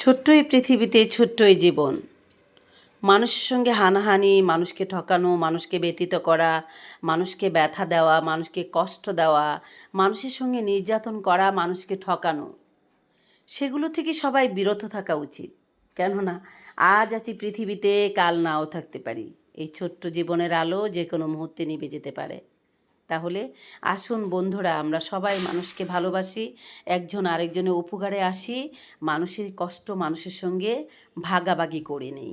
ছোট্টই পৃথিবীতে ছোট্টই জীবন। মানুষের সঙ্গে হানাহানি, মানুষকে ঠকানো, মানুষকে ব্যতীত করা, মানুষকে ব্যথা দেওয়া, মানুষকে কষ্ট দেওয়া, মানুষের সঙ্গে নির্যাতন করা, মানুষকে ঠকানো, সেগুলো থেকে সবাই বিরত থাকা উচিত। কেননা আজ আছি পৃথিবীতে, কাল নাও থাকতে পারি। এই ছোট্ট জীবনের আলো যে কোনো মুহূর্তে নিভে যেতে পারে। তাহলে আসুন বন্ধুরা, আমরা সবাই মানুষকে ভালোবাসি, একজন আরেকজনের উপকারে আসি, মানুষের কষ্ট মানুষের সঙ্গে ভাগাভাগি করে নেই।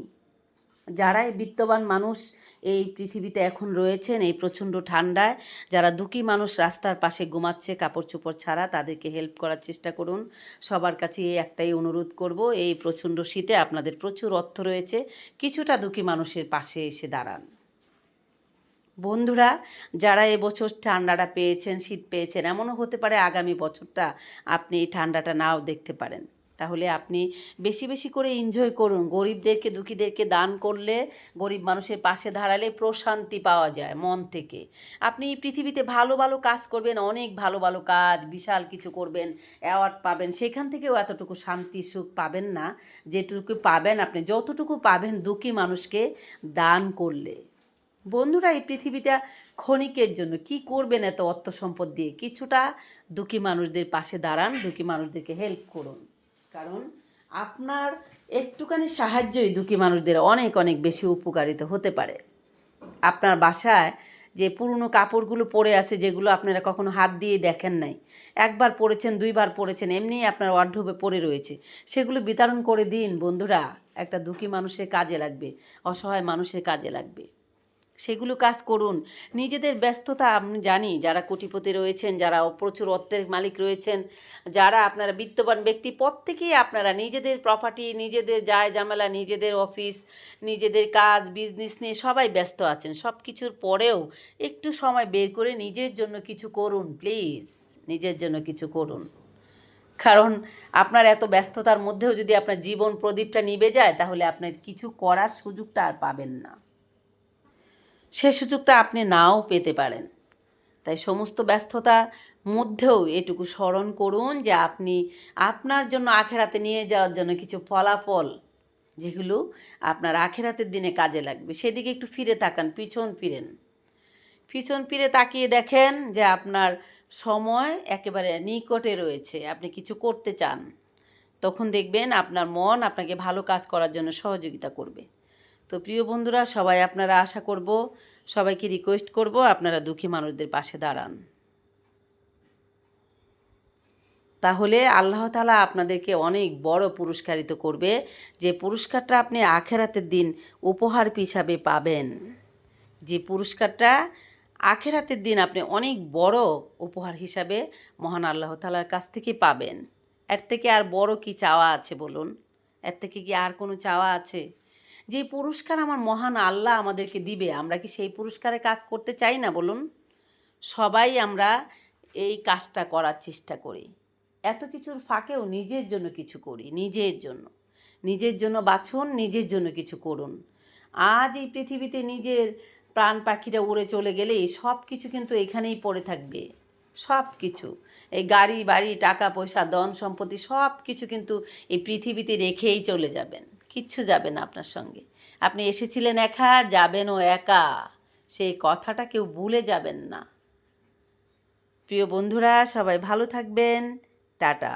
যারাই বিত্তবান মানুষ এই পৃথিবীতে এখন রয়েছেন, এই প্রচণ্ড ঠান্ডায় যারা দুঃখী মানুষ রাস্তার পাশে ঘুমাচ্ছে কাপড় চোপড় ছাড়া, তাদেরকে হেল্প করার চেষ্টা করুন। সবার কাছে একটাই অনুরোধ করব, এই প্রচণ্ড শীতে আপনাদের প্রচুর অর্থ রয়েছে, কিছুটা দুঃখী মানুষের পাশে এসে দাঁড়ান। বন্ধুরা, যারা এবছর ঠান্ডাটা পেয়েছেন, শীত পেয়েছেন, এমনও হতে পারে আগামী বছরটা আপনি এই ঠান্ডাটা নাও দেখতে পারেন। তাহলে আপনি বেশি বেশি করে এনজয় করুন। গরিবদেরকে, দুঃখীদেরকে দান করলে, গরিব মানুষের পাশে দাঁড়ালে প্রশান্তি পাওয়া যায় মন থেকে। আপনি এই পৃথিবীতে ভালো ভালো কাজ করবেন, অনেক ভালো ভালো কাজ, বিশাল কিছু করবেন, অ্যাওয়ার্ড পাবেন, সেখান থেকেও এতটুকু শান্তি সুখ পাবেন না যেটুকু পাবেন আপনি, যতটুকু পাবেন দুঃখী মানুষকে দান করলে। বন্ধুরা, এই পৃথিবীটা ক্ষণিকের জন্য, কি করবেন এত অর্থ সম্পদ দিয়ে? কিছুটা দুঃখী মানুষদের পাশে দাঁড়ান, দুঃখী মানুষদেরকে হেল্প করুন। কারণ আপনার একটুখানি সাহায্যই দুঃখী মানুষদের অনেক অনেক বেশি উপকারিত হতে পারে। আপনার বাসায় যে পুরনো কাপড়গুলো পরে আছে, যেগুলো আপনারা কখনো হাত দিয়ে দেখেন নাই, একবার পরেছেন, দুইবার পরেছেন, এমনি আপনার ওয়ার্ডরোবে পড়ে রয়েছে, সেগুলো বিতরণ করে দিন বন্ধুরা। একটা দুঃখী মানুষের কাজে লাগবে, অসহায় মানুষের কাজে লাগবে। সেগুলো কাজ করুন। নিজেদের ব্যস্ততা আমি জানি, যারা কোটিপতি রয়েছেন, যারা প্রচুর অর্থের মালিক রয়েছেন, যারা আপনারা বিত্তবান ব্যক্তি, প্রত্যেকেই আপনারা নিজেদের প্রপার্টি, নিজেদের যায় ঝামেলা, নিজেদের অফিস, নিজেদের কাজ, বিজনেস নিয়ে সবাই ব্যস্ত আছেন। সব কিছুর পরেও একটু সময় বের করে নিজের জন্য কিছু করুন প্লিজ, নিজের জন্য কিছু করুন। কারণ আপনার এত ব্যস্ততার মধ্যেও যদি আপনার জীবন প্রদীপটা নিভে যায়, তাহলে আপনার কিছু করার সুযোগটা আর পাবেন না, সে সুযোগটা আপনি নাও পেতে পারেন। তাই সমস্ত ব্যস্ততার মধ্যেও এটুকু স্মরণ করুন যে আপনি আপনার জন্য আখেরাতে নিয়ে যাওয়ার জন্য কিছু ফলাফল, যেগুলো আপনার আখেরাতের দিনে কাজে লাগবে, সেদিকে একটু ফিরে তাকান, পিছন ফিরে তাকিয়ে দেখেন যে আপনার সময় একেবারে নিকটে রয়েছে, আপনি কিছু করতে চান। তখন দেখবেন আপনার মন আপনাকে ভালো কাজ করার জন্য সহযোগিতা করবে। তো প্রিয় বন্ধুরা, সবাই আপনারা আশা করব, সবাইকে রিকোয়েস্ট করব, আপনারা দুঃখী মানুষদের পাশে দাঁড়ান। তাহলে আল্লাহ তাআলা আপনাদেরকে অনেক বড় পুরস্কারিত করবে, যে পুরস্কারটা আপনি আখেরাতের দিন উপহার হিসাবে পাবেন। যে পুরস্কারটা আখেরাতের দিন আপনি অনেক বড় উপহার হিসাবে মহান আল্লাহ তাআলার কাছ থেকে পাবেন। এর থেকে আর বড় কি চাওয়া আছে বলুন? এর থেকে কি আর কোনো চাওয়া আছে? যে পুরস্কার আমার মহান আল্লাহ আমাদেরকে দিবে, আমরা কি সেই পুরস্কারে কাজ করতে চাই না বলুন? সবাই আমরা এই কাজটা করার চেষ্টা করি। এত কিছুর ফাঁকেও নিজের জন্য কিছু করি, নিজের জন্য বাঁচুন, নিজের জন্য কিছু করুন। আজ এই পৃথিবীতে নিজের প্রাণ পাখিরা উড়ে চলে গেলে সব কিছু কিন্তু এখানেই পড়ে থাকবে। সব কিছু, এই গাড়ি বাড়ি, টাকা পয়সা, ধন সম্পত্তি, সব কিছু কিন্তু এই পৃথিবীতে রেখেই চলে যাবেন, কিচ্ছু যাবে না আপনার সঙ্গে। আপনি এসেছিলেন একা, যাবেনও একা, সেই কথাটা কেউ ভুলে যাবেন না। প্রিয় বন্ধুরা, সবাই ভালো থাকবেন। টাটা।